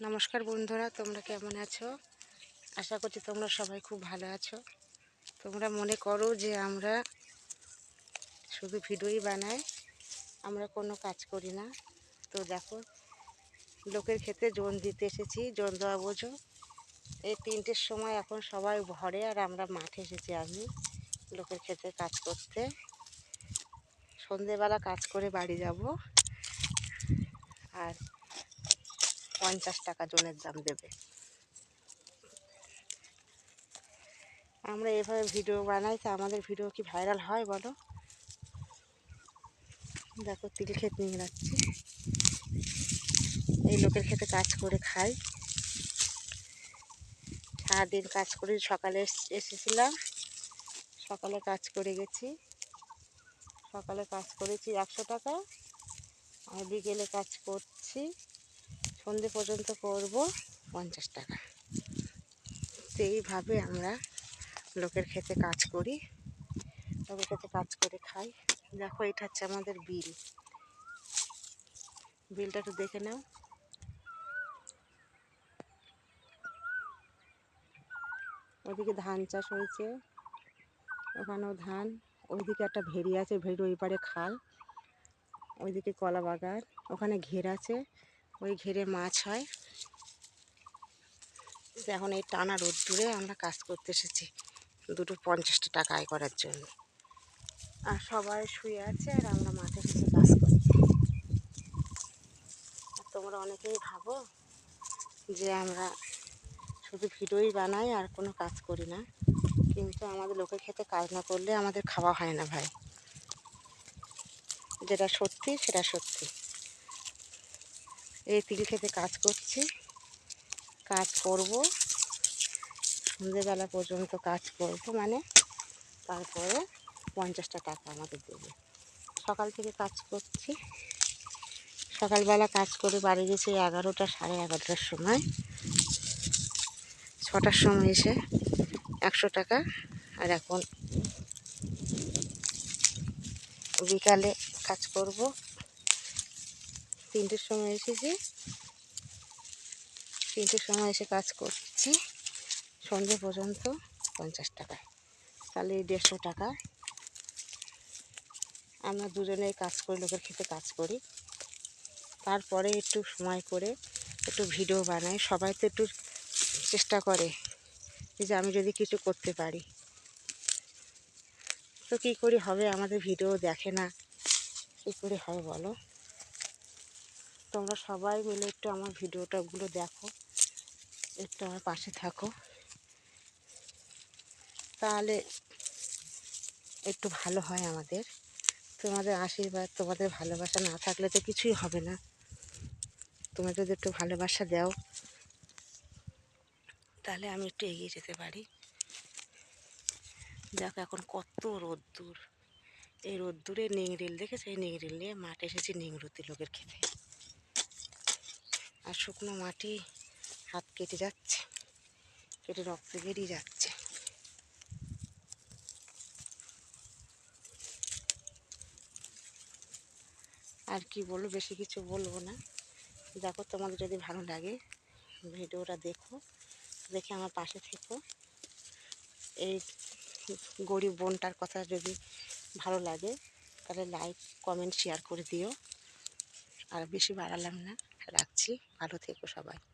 নমস্কার বন্ধুরা, তোমরা কেমন আছো? আশা করছি তোমরা সবাই খুব ভালো আছো। তোমরা মনে করো যে আমরা শুধু ভিডিওই বানাই, আমরা কোনো কাজ করি না। তো দেখো, লোকের ক্ষেতে জোন দিতে এসেছি, জোন দেওয়া বোঝো। এই 3টের সময় এখন সবাই ঘরে, আর আমরা মাঠে এসেছি। আমি লোকের ক্ষেতে কাজ করতে, সন্ধেবেলা কাজ করে বাড়ি যাব, আর 50 টাকা জোনের দাম দেবে। আমরা এভাবে ভিডিও বানাই, তা আমাদের ভিডিও কি ভাইরাল হয় বলো? দেখো, তিল ক্ষেত নিয়ে যাচ্ছি, এই লোকের ক্ষেতে কাজ করে খাই। সারাদিন কাজ করি, সকালে এসেছিলাম, সকালে কাজ করে গেছি। সকালে কাজ করেছি 100 টাকা, আর বিকেলে কাজ করছি, সন্ধে পর্যন্ত করব 50 টাকা। তো এইভাবে আমরা লোকের ক্ষেতে কাজ করি, লোকের ক্ষেতে কাজ করে খাই। দেখো, এটা হচ্ছে আমাদের বিল। বিলটা একটু দেখে নাও। ওইদিকে ধান চাষ হয়েছে, ওখানেও ধান। ওইদিকে একটা ভেড়ি আছে, ভেড়ি ওই পারে খাল। ওইদিকে কলা বাগান, ওখানে ঘের আছে, ওই ঘেরে মাছ হয়। এখন এই টানা রোদ্দুরে আমরা কাজ করতে এসেছি, দুটো 50 টাকা আয় করার জন্য। আর সবাই শুয়ে আছে, আর আমরা মাঠে এসেছি কাজ করতে। আর তোমরা অনেকেই ভাবো যে আমরা শুধু ভিডিওই বানাই আর কোনো কাজ করি না, কিন্তু আমাদের লোকের ক্ষেতে কাজ না করলে আমাদের খাওয়া হয় না ভাই। যেটা সত্যি সেটা সত্যি। এই তিল ক্ষেতে কাজ করছি, কাজ করব, সন্ধ্যেবেলা পর্যন্ত কাজ করব, মানে তারপরে 50 টাকা আমাদের দেবে। সকাল থেকে কাজ করছি, সকালবেলা কাজ করে বাড়ি গেছি 11টা, সাড়ে 11টার সময়। 6টার সময় এসে 100 টাকা। আর এখন বিকালে কাজ করব, 3টের সময় এসেছি, 3টের সময় এসে কাজ করছি, সন্ধ্যে পর্যন্ত 50 টাকা। তাহলে 150 টাকা। আমরা দুজনেই কাজ করি, লোকের ক্ষেতে কাজ করি। তারপরে একটু সময় করে একটু ভিডিও বানাই। সবাই তো একটু চেষ্টা করে যে আমি যদি কিছু করতে পারি। তো কী করে হবে? আমাদের ভিডিও দেখে না, কী করে হবে বলো? তোমরা সবাই মিলে একটু আমার ভিডিওটাগুলো দেখো, একটু আমার পাশে থাকো, তাহলে একটু ভালো হয় আমাদের। তোমাদের আশীর্বাদ, তোমাদের ভালোবাসা না থাকলে তো কিছুই হবে না। তোমরা যদি একটু ভালোবাসা দাও, তাহলে আমি একটু এগিয়ে যেতে পারি। দেখো, এখন কত রোদ্দুর। এই রোদ্দুরে নিংড়িল দেখেছে, এই নিংড়িল নিয়ে মাঠে এসেছি নিংড়ুতে লোকের খেতে। আর শুকনো মাটি, হাত কেটে যাচ্ছে, কেটে রক্ত বেরিয়ে যাচ্ছে। আর কি বলবো, বেশি কিছু বলবো না। দেখো, তোমাদের যদি ভালো লাগে ভিডিওটা দেখো, দেখে আমার পাশে থেকো। এই গরিব বোনটার কথা যদি ভালো লাগে, তাহলে লাইক, কমেন্ট, শেয়ার করে দিও। আর বেশি বাড়ালাম না, রাখছি। ভালো থেকো সবাই।